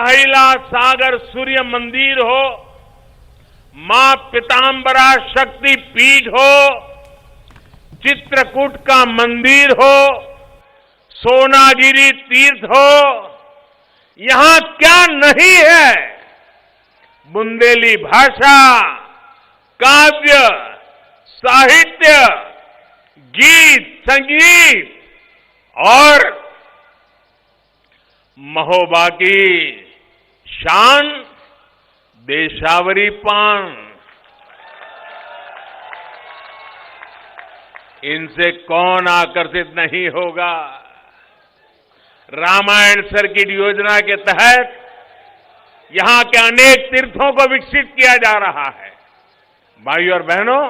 महिला सागर सूर्य मंदिर हो, मां पीतांबरा शक्ति पीठ हो, चित्रकूट का मंदिर हो, सोनागिरी तीर्थ हो, यहां क्या नहीं है। बुंदेली भाषा, काव्य, साहित्य, गीत, संगीत और महोबा की शान देशावरी पान, इनसे कौन आकर्षित नहीं होगा। रामायण सर्किट योजना के तहत यहां के अनेक तीर्थों को विकसित किया जा रहा है। भाइयों और बहनों,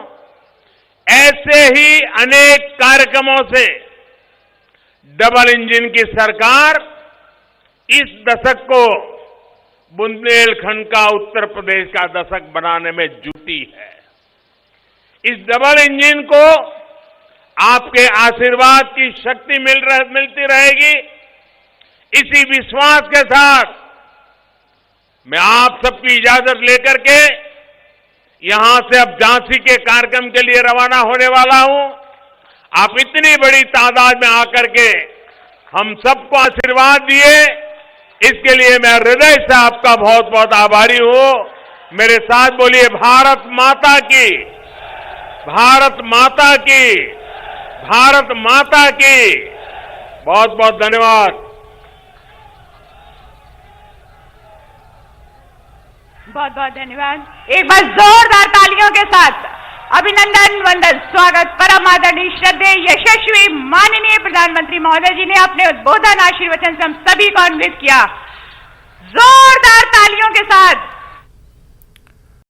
ऐसे ही अनेक कार्यक्रमों से डबल इंजन की सरकार इस दशक को बुंदेलखंड का उत्तर प्रदेश का दशक बनाने में जुटी है। इस डबल इंजन को आपके आशीर्वाद की शक्ति मिलती रहेगी। इसी विश्वास के साथ मैं आप सबकी इजाजत लेकर के यहां से अब झांसी के कार्यक्रम के लिए रवाना होने वाला हूं। आप इतनी बड़ी तादाद में आकर के हम सबको आशीर्वाद दिए, इसके लिए मैं हृदय से आपका बहुत बहुत आभारी हूं। मेरे साथ बोलिए, भारत माता की, भारत माता की, भारत माता की। बहुत बहुत धन्यवाद। बहुत बहुत धन्यवाद। एक बार जोरदार तालियों के साथ अभिनंदन वंदन स्वागत। परम आदरणीय श्रद्धेय यशस्वी माननीय प्रधानमंत्री महोदय जी ने अपने उद्बोधन आशीर्वचन से हम सभी को अन्वित किया।